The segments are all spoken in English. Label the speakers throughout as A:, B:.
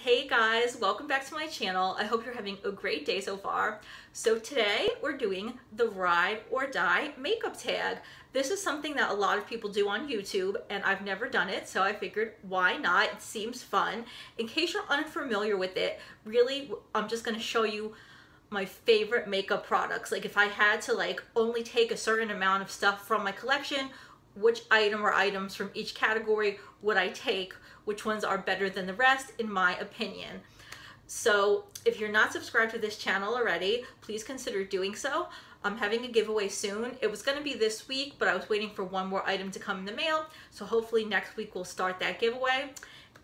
A: Hey guys, welcome back to my channel. I hope you're having a great day so far. So today we're doing the ride or die makeup tag. This is something that a lot of people do on YouTube and I've never done it, so I figured why not? It seems fun. In case you're unfamiliar with it, really I'm just gonna show you my favorite makeup products. Like if I had to only take a certain amount of stuff from my collection, which item or items from each category would I take? Which ones are better than the rest in my opinion. So if you're not subscribed to this channel already, please consider doing so. I'm having a giveaway soon. It was going to be this week, but I was waiting for one more item to come in the mail. So hopefully next week we'll start that giveaway.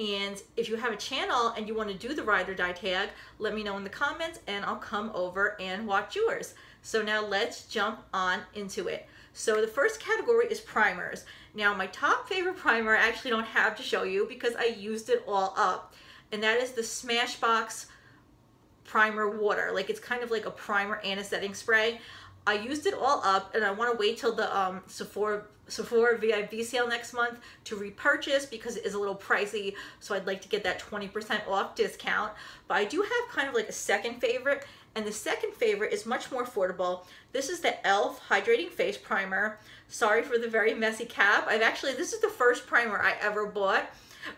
A: And if you have a channel and you want to do the ride or die tag, let me know in the comments and I'll come over and watch yours. So now let's jump on into it. So the first category is primers. Now my top favorite primer I actually don't have to show you because I used it all up. And that is the Smashbox Primer Water. Like it's kind of like a primer and a setting spray. I used it all up and I want to wait till the Sephora VIP sale next month to repurchase because it is a little pricey. So I'd like to get that 20% off discount. But I do have kind of like a second favorite. And the second favorite is much more affordable. This is the e.l.f. Hydrating Face Primer. Sorry for the very messy cap. This is the first primer I ever bought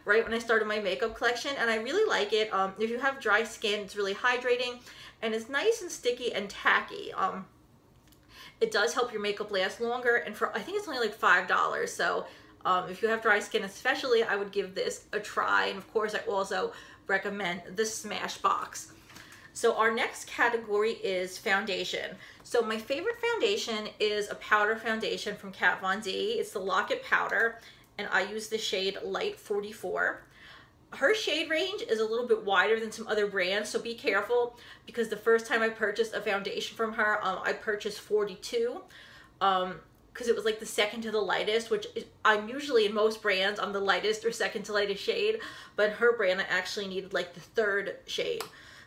A: right when I started my makeup collection, and I really like it. If you have dry skin, it's really hydrating, and it's nice and sticky and tacky. It does help your makeup last longer, and I think it's only like $5. So if you have dry skin especially, I would give this a try. And of course, I also recommend the Smashbox. So our next category is foundation. So my favorite foundation is a powder foundation from Kat Von D. It's the Lock-It Powder, and I use the shade Light 44. Her shade range is a little bit wider than some other brands, so be careful because the first time I purchased a foundation from her, I purchased 42 because it was like the second to the lightest, which I'm usually in most brands, I'm the lightest or second to lightest shade, but in her brand I actually needed like the third shade.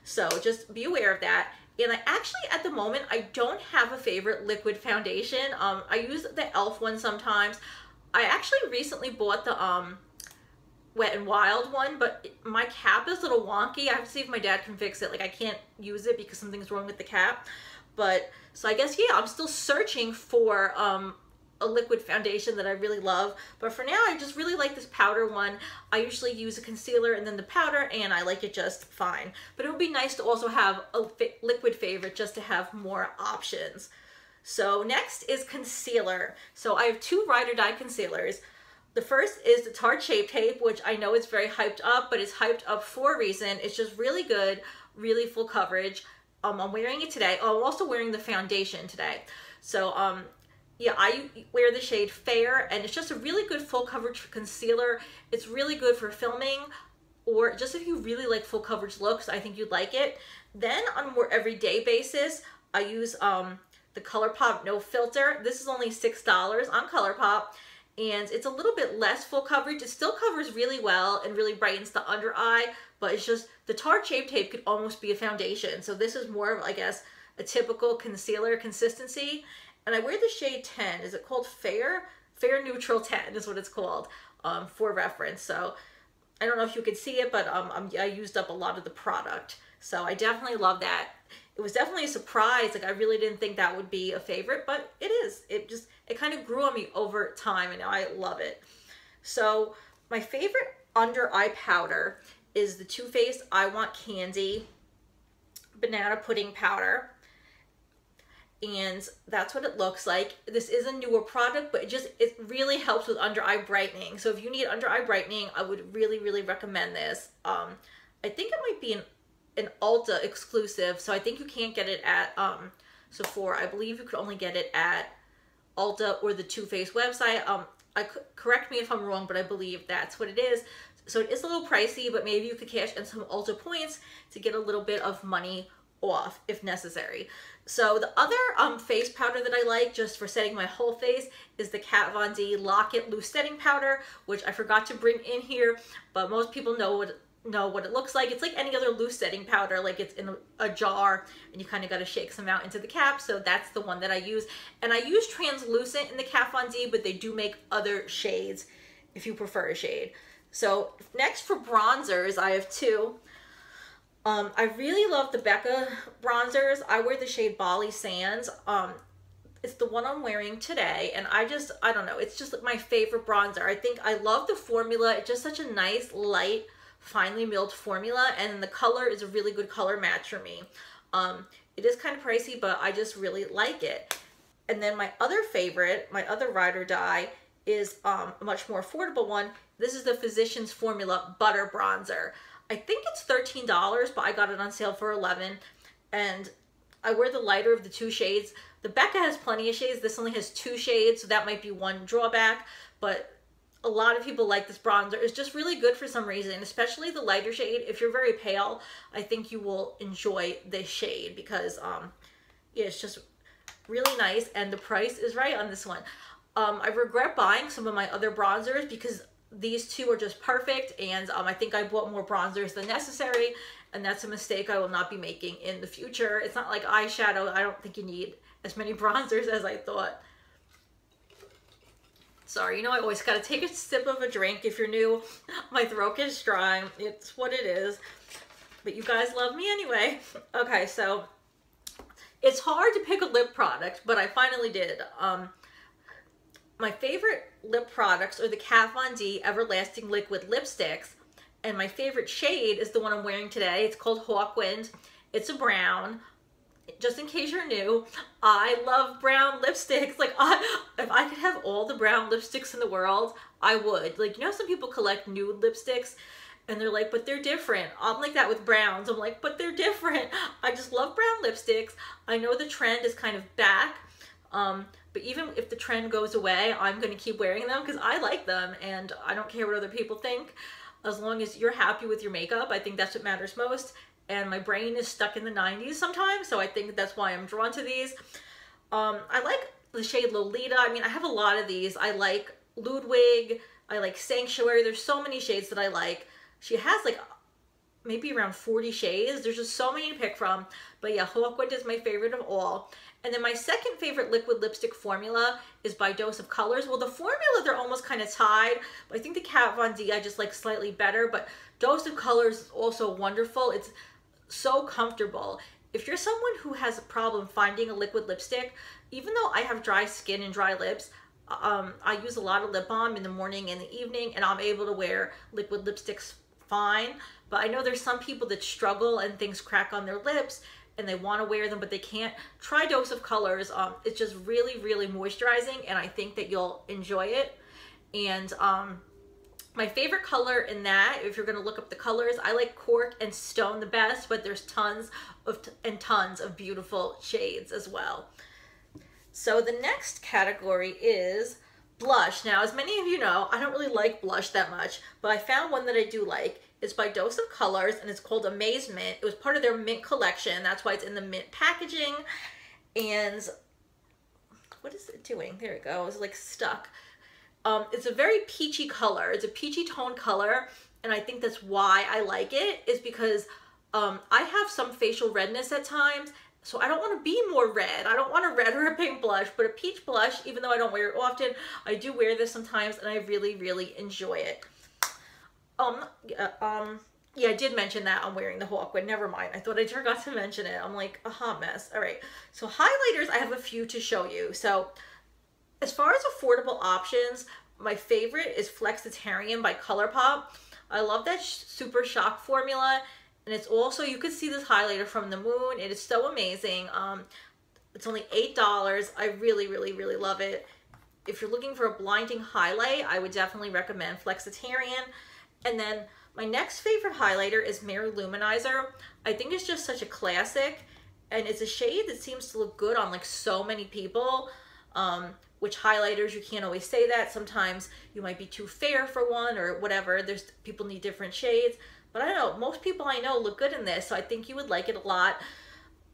A: So just be aware of that. And I actually, at the moment, I don't have a favorite liquid foundation. I use the e.l.f. one sometimes. I actually recently bought the Wet n Wild one, but my cap is a little wonky. I have to see if my dad can fix it. Like I can't use it because something's wrong with the cap. But, so I guess, yeah, I'm still searching for a liquid foundation that I really love, but for now I just really like this powder one. I usually use a concealer and then the powder, and I like it just fine, but it would be nice to also have a liquid favorite just to have more options. So next is concealer. So I have two ride or die concealers. The first is the Tarte Shape Tape, which I know it's very hyped up, but it's hyped up for a reason. It's just really good, really full coverage. I'm wearing it today. Oh, I'm also wearing the foundation today. So yeah, I wear the shade Fair, and it's just a really good full coverage concealer. It's really good for filming, or just if you really like full coverage looks, I think you'd like it. Then on a more everyday basis, I use the ColourPop No Filter. This is only $6 on ColourPop, and it's a little bit less full coverage. It still covers really well and really brightens the under eye, but it's just the Tarte Shape Tape could almost be a foundation. So this is more of, I guess, a typical concealer consistency. And I wear the shade 10. Is it called Fair? Fair Neutral 10 is what it's called for reference. So I don't know if you could see it, but I used up a lot of the product. So I definitely love that. It was definitely a surprise. Like I really didn't think that would be a favorite, but it is. It kind of grew on me over time, and now I love it. So my favorite under eye powder is the Too Faced I Want Candy Banana Pudding Powder. And that's what it looks like. This is a newer product, but it really helps with under eye brightening. So if you need under eye brightening, I would really, really recommend this. I think it might be an Ulta exclusive, so I think you can't get it at Sephora. I believe you could only get it at Ulta or the Too Faced website. Correct me if I'm wrong, but I believe that's what it is. So it is a little pricey, but maybe you could cash in some Ulta points to get a little bit of money off if necessary. So the other face powder that I like just for setting my whole face is the Kat Von D Lock-It Loose Setting Powder, which I forgot to bring in here, but most people know what it looks like. It's like any other loose setting powder, like it's in a jar and you kind of got to shake some out into the cap. So that's the one that I use. And I use translucent in the Kat Von D, but they do make other shades if you prefer a shade. So next for bronzers, I have two. I really love the Becca bronzers. I wear the shade Bali Sands. It's the one I'm wearing today, and I don't know, it's just my favorite bronzer. I think I love the formula. It's just such a nice, light, finely milled formula, and the color is a really good color match for me. It is kind of pricey, but I just really like it. And then my other favorite, my other ride or die, is a much more affordable one. This is the Physicians Formula Butter Bronzer. I think it's $13, but I got it on sale for $11, and I wear the lighter of the two shades. The Becca has plenty of shades. This only has 2 shades, so that might be one drawback, but a lot of people like this bronzer. It's just really good for some reason, especially the lighter shade. If you're very pale, I think you will enjoy this shade because yeah, it's just really nice, and the price is right on this one. I regret buying some of my other bronzers because these two are just perfect, and I think I bought more bronzers than necessary, and that's a mistake I will not be making in the future. It's not like eyeshadow. I don't think you need as many bronzers as I thought. Sorry, you know I always gotta take a sip of a drink. If you're new, my throat gets dry. It's what it is. But you guys love me anyway. Okay, so it's hard to pick a lip product, but I finally did. My favorite lip products are the Kat Von D Everlasting Liquid Lipsticks, and my favorite shade is the one I'm wearing today. It's called Hawkwind. It's a brown. Just in case you're new, I love brown lipsticks. Like, if I could have all the brown lipsticks in the world, I would. Like, you know, some people collect nude lipsticks, and they're like, but they're different. I'm like that with browns. I'm like, but they're different. I just love brown lipsticks. I know the trend is kind of back, but even if the trend goes away, I'm going to keep wearing them because I like them, and I don't care what other people think. As long as you're happy with your makeup, I think that's what matters most. And my brain is stuck in the 90s sometimes, so I think that's why I'm drawn to these. I like the shade Lolita. I mean, I have a lot of these. I like Ludwig. I like Sanctuary. There's so many shades that I like. She has like maybe around 40 shades. There's just so many to pick from. But yeah, Hawkwind is my favorite of all. And then my second favorite liquid lipstick formula is by Dose of Colors. Well, the formula, they're almost kind of tied. But I think the Kat Von D I just like slightly better. But Dose of Colors is also wonderful. It's so comfortable. If you're someone who has a problem finding a liquid lipstick, even though I have dry skin and dry lips, I use a lot of lip balm in the morning and the evening, and I'm able to wear liquid lipsticks fine. But I know there's some people that struggle and things crack on their lips and they want to wear them, but they can't. Try Dose of Colors. It's just really, really moisturizing, and I think that you'll enjoy it. And my favorite color in that, if you're going to look up the colors, I like Cork and Stone the best, but there's tons of beautiful shades as well. So the next category is blush. Now, as many of you know, I don't really like blush that much, but I found one that I do like. It's by Dose of Colors, and it's called Amazement. It was part of their mint collection. That's why it's in the mint packaging. And what is it doing? There it goes, like stuck. It's a very peachy color. It's a peachy tone color, and I think that's why I like it, is because I have some facial redness at times, so I don't want to be more red. I don't want a red or a pink blush, but a peach blush, even though I don't wear it often, I do wear this sometimes, and I really, really enjoy it. Yeah, I did mention that I'm wearing the Hawkwind. Never mind. I thought I forgot to mention it. I'm like a hot mess. All right. So highlighters, I have a few to show you. So as far as affordable options, my favorite is Flexitarian by ColourPop. I love that Super Shock formula. And it's also, you could see this highlighter from the moon. It is so amazing. It's only $8. I really, really, really love it. If you're looking for a blinding highlight, I would definitely recommend Flexitarian. And then my next favorite highlighter is Mary Luminizer. I think it's just such a classic, and it's a shade that seems to look good on like so many people. Which highlighters, you can't always say that. Sometimes you might be too fair for one or whatever. There's people need different shades. But I don't know, most people I know look good in this, so I think you would like it a lot.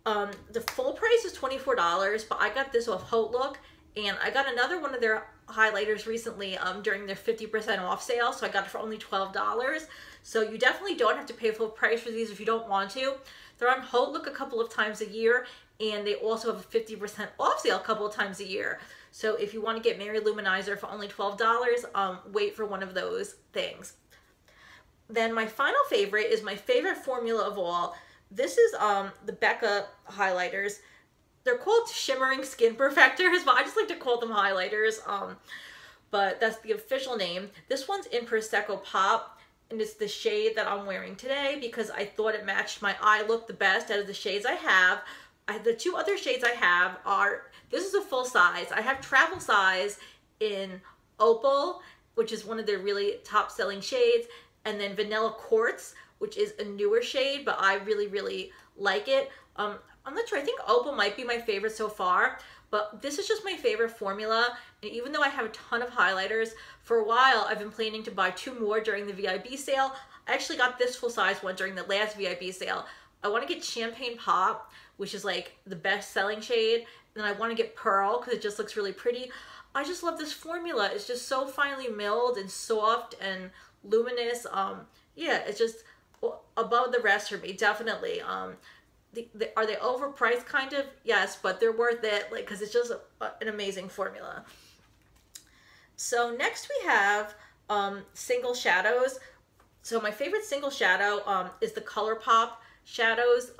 A: The full price is $24, but I got this off Haute Look, and I got another one of their highlighters recently during their 50% off sale, so I got it for only $12. So you definitely don't have to pay full price for these if you don't want to. They're on Haute Look a couple of times a year, and they also have a 50% off sale a couple of times a year. So if you want to get Mary Luminizer for only $12, wait for one of those things. Then my final favorite is my favorite formula of all. This is the Becca highlighters. They're called Shimmering Skin Perfectors, but I just like to call them highlighters. But that's the official name. This one's in Prosecco Pop, and it's the shade that I'm wearing today because I thought it matched my eye look the best out of the shades I have. The two other shades I have are, this is a full size. I have travel size in Opal, which is one of their really top selling shades, and then Vanilla Quartz, which is a newer shade, but I really, really like it. I'm not sure, I think Opal might be my favorite so far, but this is just my favorite formula. And even though I have a ton of highlighters, for a while I've been planning to buy 2 more during the VIB sale. I actually got this full size one during the last VIB sale. I want to get Champagne Pop, which is like the best selling shade. And then I want to get Pearl because it just looks really pretty. I just love this formula. It's just so finely milled and soft and luminous. Yeah, it's just above the rest for me, definitely. Are they overpriced? Kind of, yes, but they're worth it, like, because it's just an amazing formula. So next we have single shadows. So my favorite single shadow is the ColourPop shadows.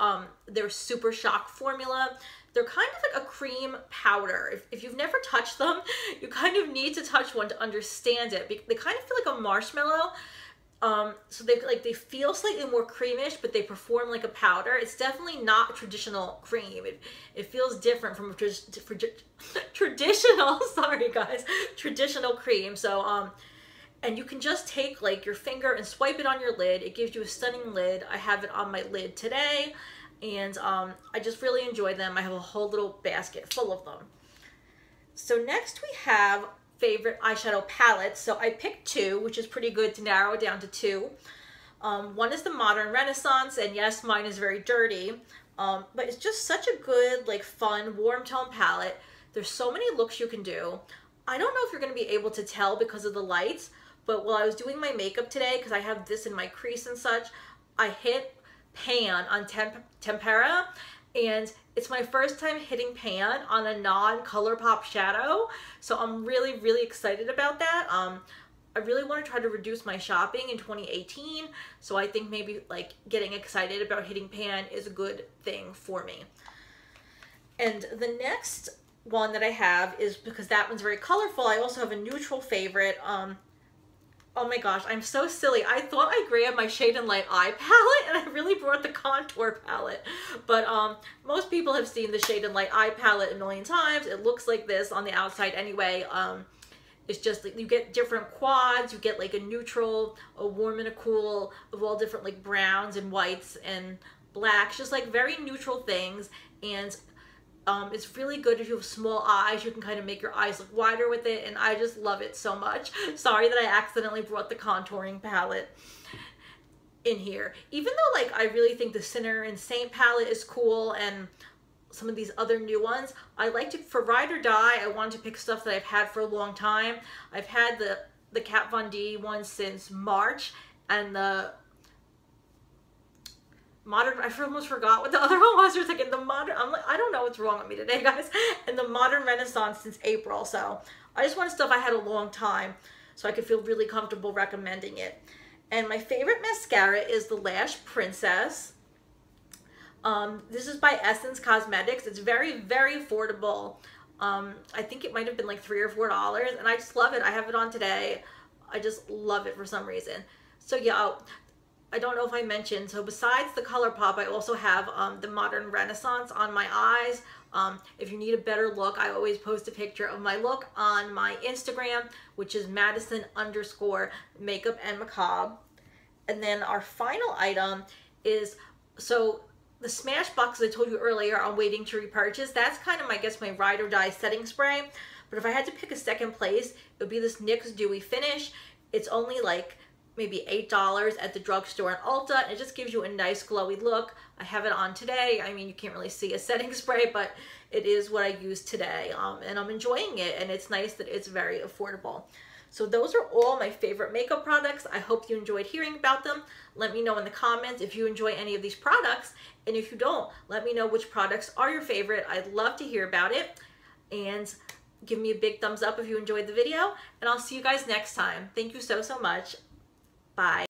A: They're Super Shock formula. They're kind of like a cream powder. If you've never touched them, you kind of need to touch one to understand it. They kind of feel like a marshmallow. So they feel slightly more creamish, but they perform like a powder. It's definitely not traditional cream. It feels different from traditional, sorry guys, traditional cream. So, and you can just take like your finger and swipe it on your lid. It gives you a stunning lid. I have it on my lid today, and I just really enjoy them. I have a whole little basket full of them. So next we have favorite eyeshadow palettes. So I picked 2, which is pretty good to narrow it down to 2. One is the Modern Renaissance, and yes, mine is very dirty, but it's just such a good, like, fun, warm tone palette. There's so many looks you can do. I don't know if you're going to be able to tell because of the lights, but while I was doing my makeup today, because I have this in my crease and such, I hit pan on Tempera, and it's my first time hitting pan on a non-ColourPop shadow, so I'm really, really excited about that. I really want to try to reduce my shopping in 2018, so I think maybe like getting excited about hitting pan is a good thing for me. And the next one that I have is, because that one's very colorful, I also have a neutral favorite. Oh my gosh, I'm so silly. I thought I grabbed my Shade and Light eye palette, and I really brought the contour palette. But most people have seen the Shade and Light eye palette a million times. It looks like this on the outside anyway. It's just like you get different quads. You get like a neutral, a warm, and a cool of all different like browns and whites and blacks. Just like very neutral things. And it's really good if you have small eyes. You can kind of make your eyes look wider with it, and I just love it so much. Sorry that I accidentally brought the contouring palette in here. Even though like I really think the Sinner and Saint palette is cool, and some of these other new ones, I like to, for Ride or Die, I wanted to pick stuff that I've had for a long time. I've had the Kat Von D one since March, and the Modern, I almost forgot what the other one was. There's like in the Modern, I'm like, I don't know what's wrong with me today, guys. And the Modern Renaissance since April. So I just wanted stuff I had a long time so I could feel really comfortable recommending it. And my favorite mascara is the Lash Princess. This is by Essence Cosmetics. It's very, very affordable. I think it might have been like $3 or $4, and I just love it. I have it on today. I just love it for some reason. So yeah, I don't know if I mentioned, so besides the ColourPop, I also have the Modern Renaissance on my eyes. If you need a better look, I always post a picture of my look on my Instagram, which is Madison_MakeupnMacabre. And then our final item is, so the Smashbox I told you earlier I'm waiting to repurchase. That's kind of, I guess, my Ride or Die setting spray. But if I had to pick a second place, it would be this NYX Dewy Finish. It's only like maybe $8 at the drugstore in Ulta, and it just gives you a nice glowy look. I have it on today. I mean, you can't really see a setting spray, but it is what I use today, and I'm enjoying it, and it's nice that it's very affordable. So those are all my favorite makeup products. I hope you enjoyed hearing about them. Let me know in the comments if you enjoy any of these products, and if you don't, let me know which products are your favorite. I'd love to hear about it, and give me a big thumbs up if you enjoyed the video, and I'll see you guys next time. Thank you so, so much. Bye.